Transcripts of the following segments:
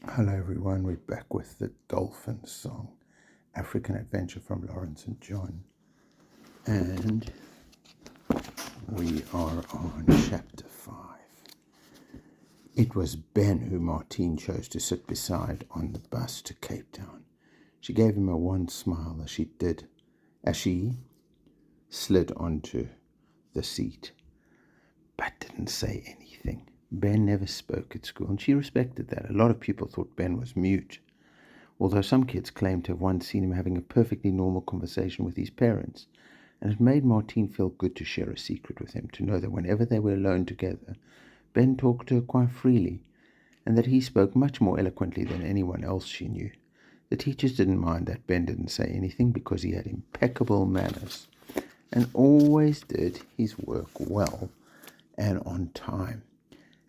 Hello everyone, we're back with the Dolphin song, African Adventure from Lawrence and John. And we are on chapter 5. It was Ben who Martine chose to sit beside on the bus to Cape Town. She gave him a wan smile as she slid onto the seat, but didn't say anything. Ben never spoke at school, and she respected that. A lot of people thought Ben was mute, although some kids claimed to have once seen him having a perfectly normal conversation with his parents, and it made Martine feel good to share a secret with him, to know that whenever they were alone together, Ben talked to her quite freely, and that he spoke much more eloquently than anyone else she knew. The teachers didn't mind that Ben didn't say anything because he had impeccable manners and always did his work well and on time.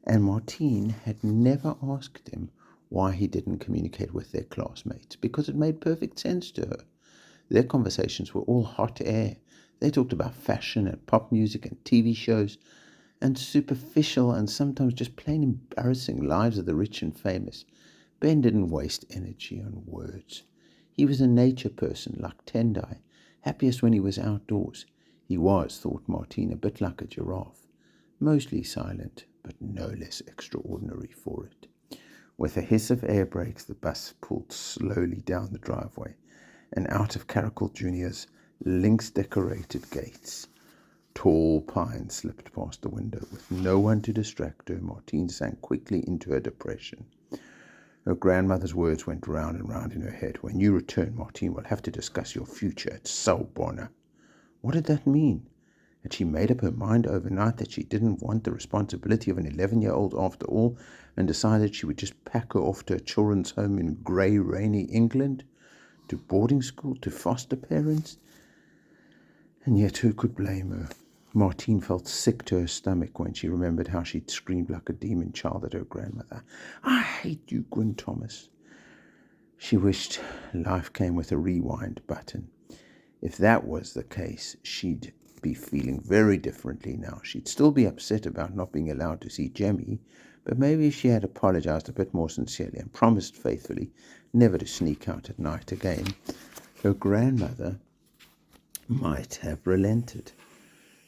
And Martine had never asked him why he didn't communicate with their classmates, because it made perfect sense to her. Their conversations were all hot air. They talked about fashion and pop music and TV shows and superficial and sometimes just plain embarrassing lives of the rich and famous. Ben didn't waste energy on words. He was a nature person like Tendai, happiest when he was outdoors. He was, thought Martine, a bit like a giraffe, mostly silent, but no less extraordinary for it. With a hiss of air brakes, the bus pulled slowly down the driveway and out of Caracal Junior's lynx-decorated gates. Tall pines slipped past the window. With no one to distract her, Martine sank quickly into her depression. Her grandmother's words went round and round in her head. When you return, Martine, we'll have to discuss your future at Sawubona. What did that mean? Had she made up her mind overnight that she didn't want the responsibility of an 11-year-old after all, and decided she would just pack her off to a children's home in grey, rainy England, to boarding school, to foster parents? And yet who could blame her? Martine felt sick to her stomach when she remembered how she'd screamed like a demon child at her grandmother. I hate you, Gwyn Thomas. She wished life came with a rewind button. If that was the case, she'd be feeling very differently now. She'd still be upset about not being allowed to see Jemmy, but maybe if she had apologized a bit more sincerely and promised faithfully never to sneak out at night again, her grandmother might have relented.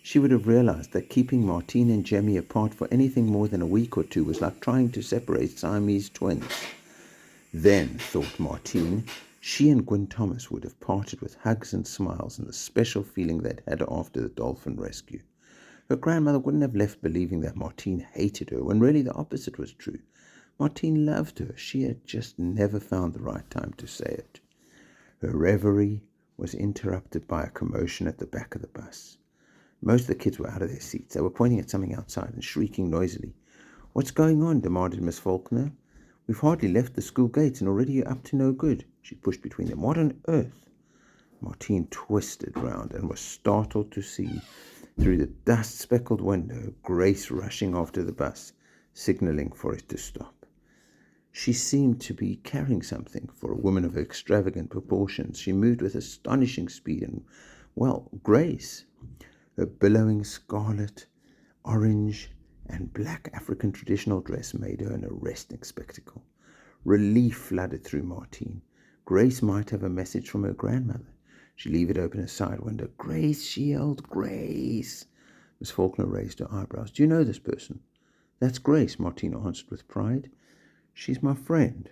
She would have realized that keeping Martine and Jemmy apart for anything more than a week or two was like trying to separate Siamese twins. Then, thought Martine, she and Gwyn Thomas would have parted with hugs and smiles and the special feeling they'd had after the dolphin rescue. Her grandmother wouldn't have left believing that Martine hated her, when really the opposite was true. Martine loved her. She had just never found the right time to say it. Her reverie was interrupted by a commotion at the back of the bus. Most of the kids were out of their seats. They were pointing at something outside and shrieking noisily. What's going on? Demanded Miss Faulkner. We've hardly left the school gates and already you're up to no good. She pushed between them. What on earth? Martine twisted round and was startled to see, through the dust-speckled window, Grace rushing after the bus, signalling for it to stop. She seemed to be carrying something. For a woman of extravagant proportions, she moved with astonishing speed and, well, grace. Her billowing scarlet, orange, and black African traditional dress made her an arresting spectacle. Relief flooded through Martine. Grace might have a message from her grandmother. She leave it open a side window. Grace, she yelled, Grace. Miss Faulkner raised her eyebrows. Do you know this person? That's Grace, Martine answered with pride. She's my friend.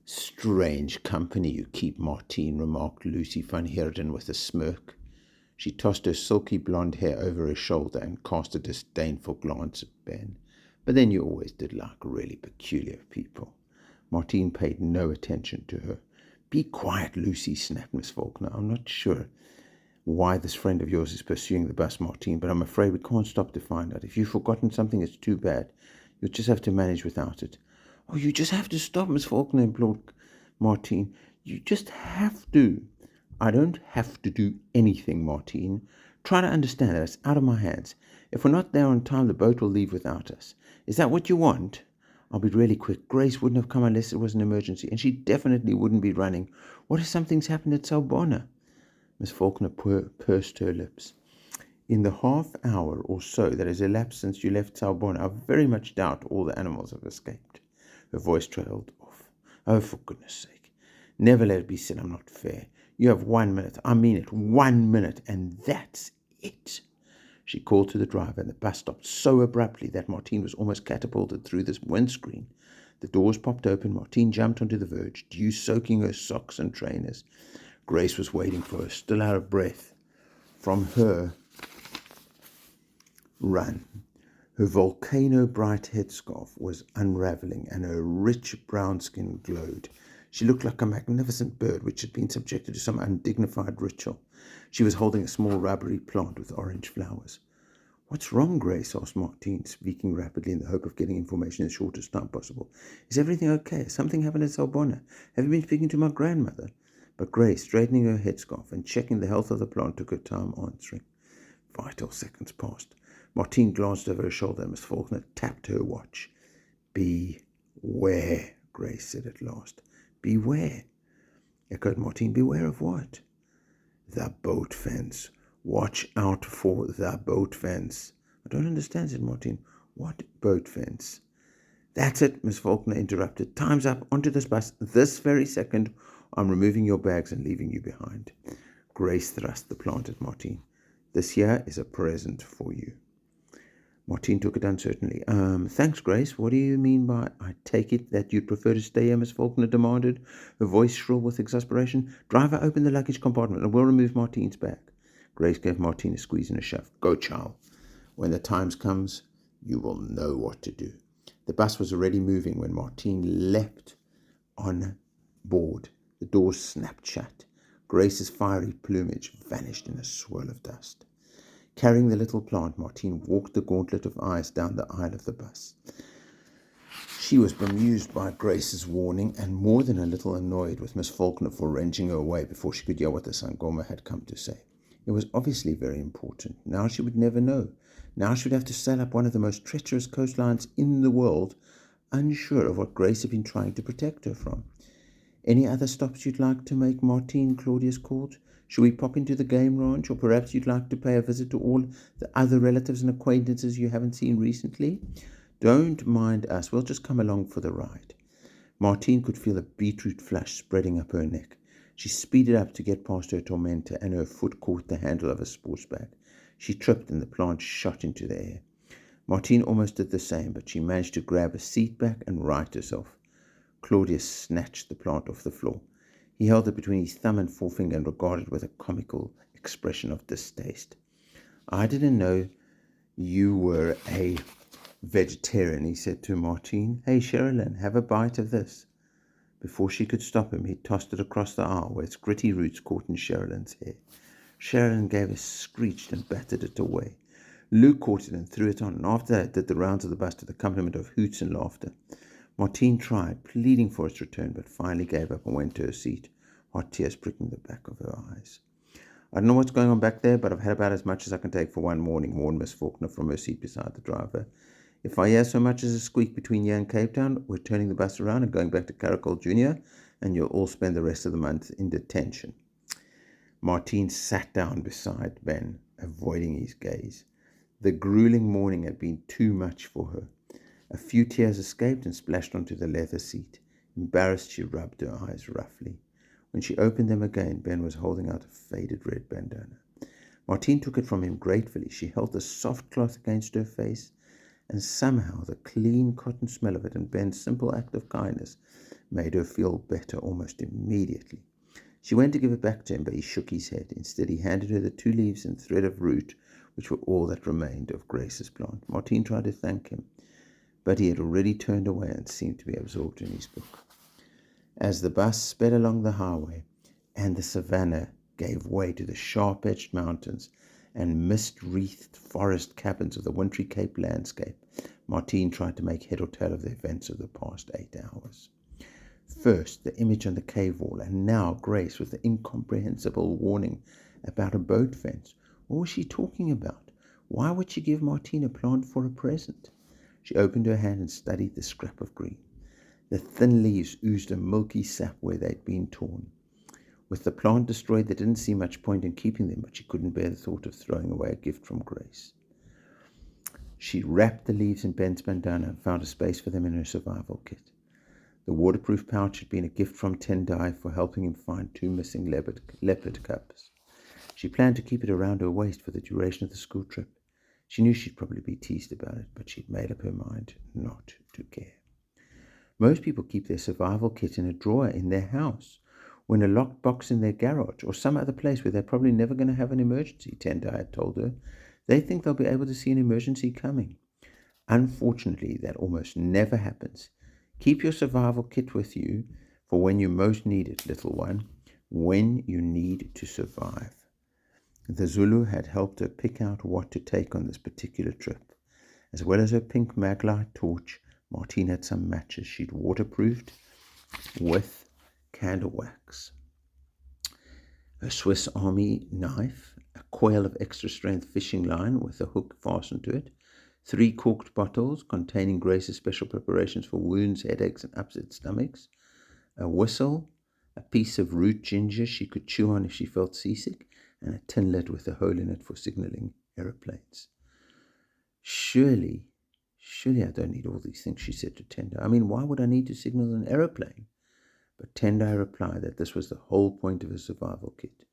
Strange company you keep, Martine, remarked Lucy van Heerden with a smirk. She tossed her silky blonde hair over her shoulder and cast a disdainful glance at Ben. But then you always did like really peculiar people. Martine paid no attention to her. Be quiet, Lucy, snapped Miss Faulkner. I'm not sure why this friend of yours is pursuing the bus, Martine, but I'm afraid we can't stop to find out. If you've forgotten something, it's too bad. You'll just have to manage without it. Oh, you just have to stop, Miss Faulkner, implored Martine. You just have to. I don't have to do anything, Martine. Try to understand that it's out of my hands. If we're not there on time, the boat will leave without us. Is that what you want? I'll be really quick. Grace wouldn't have come unless it was an emergency, and she definitely wouldn't be running. What if something's happened at Sawubona? Miss Faulkner pursed her lips. In the half hour or so that has elapsed since you left Sawubona, I very much doubt all the animals have escaped. Her voice trailed off. Oh, for goodness sake. Never let it be said I'm not fair. You have 1 minute. I mean it. 1 minute. And that's it. She called to the driver, and the bus stopped so abruptly that Martine was almost catapulted through this windscreen. The doors popped open. Martine jumped onto the verge, dew soaking her socks and trainers. Grace was waiting for her, still out of breath from her run. Her volcano-bright headscarf was unraveling, and her rich brown skin glowed. She looked like a magnificent bird which had been subjected to some undignified ritual. She was holding a small rubbery plant with orange flowers. "What's wrong, Grace?" asked Martine, speaking rapidly in the hope of getting information in the shortest time possible. "Is everything okay? Has something happened at Salbona? Have you been speaking to my grandmother?" But Grace, straightening her headscarf and checking the health of the plant, took her time answering. Vital seconds passed. Martine glanced over her shoulder, and Miss Faulkner tapped her watch. "Beware," Grace said at last. "Beware," echoed Martine. "Beware of what?" "The boat fence. Watch out for the boat fence." "I don't understand," said Martine. "What boat fence?" "That's it," Miss Faulkner interrupted. "Time's up. Onto this bus. This very second. I'm removing your bags and leaving you behind." Grace thrust the plant at Martine. "This here is a present for you." Martine took it uncertainly. Thanks, Grace. What do you mean by—" "I take it that you'd prefer to stay here," Miss Faulkner demanded, her voice shrill with exasperation. "Driver, open the luggage compartment, and we'll remove Martine's bag." Grace gave Martine a squeeze and a shove. "Go, child. When the time comes, you will know what to do." The bus was already moving when Martine leapt on board. The doors snapped shut. Grace's fiery plumage vanished in a swirl of dust. Carrying the little plant, Martine walked the gauntlet of ice down the aisle of the bus. She was bemused by Grace's warning, and more than a little annoyed with Miss Faulkner for wrenching her away before she could hear what the sangoma had come to say. It was obviously very important. Now she would never know. Now she would have to sail up one of the most treacherous coastlines in the world, unsure of what Grace had been trying to protect her from. "Any other stops you'd like to make, Martine?" Claudius called. "Should we pop into the game ranch, or perhaps you'd like to pay a visit to all the other relatives and acquaintances you haven't seen recently?" "Don't mind us. We'll just come along for the ride." Martine could feel a beetroot flush spreading up her neck. She speeded up to get past her tormentor, and her foot caught the handle of a sports bag. She tripped, and the plant shot into the air. Martine almost did the same, but she managed to grab a seat back and right herself. Claudius snatched the plant off the floor. He held it between his thumb and forefinger and regarded it with a comical expression of distaste. "I didn't know you were a vegetarian," he said to Martine. "Hey, Sherilyn, have a bite of this." Before she could stop him, he tossed it across the aisle, where its gritty roots caught in Sherilyn's hair. Sherilyn gave a screech and battered it away. Luke caught it and threw it on, and after that did the rounds of the bus to the accompaniment of hoots and laughter. Martine tried, pleading for its return, but finally gave up and went to her seat, hot tears pricking the back of her eyes. "I don't know what's going on back there, but I've had about as much as I can take for one morning," warned Miss Faulkner from her seat beside the driver. "If I hear so much as a squeak between here and Cape Town, we're turning the bus around and going back to Caracol Junior, and you'll all spend the rest of the month in detention." Martine sat down beside Ben, avoiding his gaze. The grueling morning had been too much for her. A few tears escaped and splashed onto the leather seat. Embarrassed, she rubbed her eyes roughly. When she opened them again, Ben was holding out a faded red bandana. Martine took it from him gratefully. She held the soft cloth against her face, and somehow the clean cotton smell of it and Ben's simple act of kindness made her feel better almost immediately. She went to give it back to him, but he shook his head. Instead, he handed her the 2 leaves and thread of root, which were all that remained of Grace's plant. Martine tried to thank him, but he had already turned away and seemed to be absorbed in his book. As the bus sped along the highway and the savannah gave way to the sharp-edged mountains and mist-wreathed forest cabins of the wintry Cape landscape, Martine tried to make head or tail of the events of the past 8 hours. First, the image on the cave wall, and now Grace with the incomprehensible warning about a boat fence. What was she talking about? Why would she give Martine a plant for a present? She opened her hand and studied the scrap of green. The thin leaves oozed a milky sap where they'd been torn. With the plant destroyed, there didn't seem much point in keeping them, but she couldn't bear the thought of throwing away a gift from Grace. She wrapped the leaves in Ben's bandana and found a space for them in her survival kit. The waterproof pouch had been a gift from Tendai for helping him find 2 missing leopard cubs. She planned to keep it around her waist for the duration of the school trip. She knew she'd probably be teased about it, but she'd made up her mind not to care. Most people keep their survival kit in a drawer in their house, or in a locked box in their garage, or some other place where they're probably never going to have an emergency, Tendai had told her. They think they'll be able to see an emergency coming. Unfortunately, that almost never happens. Keep your survival kit with you for when you most need it, little one, when you need to survive. The Zulu had helped her pick out what to take on this particular trip. As well as her pink maglite torch, Martine had some matches she'd waterproofed with candle wax. Her Swiss Army knife, a coil of extra-strength fishing line with a hook fastened to it, 3 corked bottles containing Grace's special preparations for wounds, headaches, and upset stomachs, a whistle, a piece of root ginger she could chew on if she felt seasick, and a tin lid with a hole in it for signaling aeroplanes. Surely I don't need all these things, she said to Tendai. I mean, why would I need to signal an aeroplane? But Tendai replied that this was the whole point of a survival kit.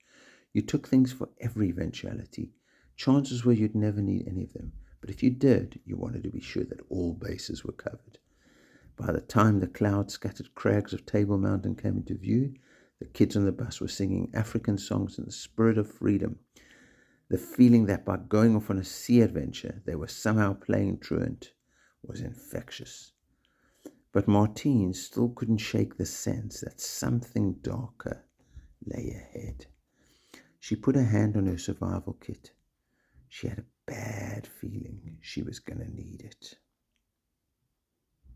You took things for every eventuality. Chances were you'd never need any of them, but if you did, you wanted to be sure that all bases were covered. By the time the cloud-scattered crags of Table Mountain came into view, the kids on the bus were singing African songs in the spirit of freedom. The feeling that by going off on a sea adventure, they were somehow playing truant was infectious. But Martine still couldn't shake the sense that something darker lay ahead. She put her hand on her survival kit. She had a bad feeling she was going to need it.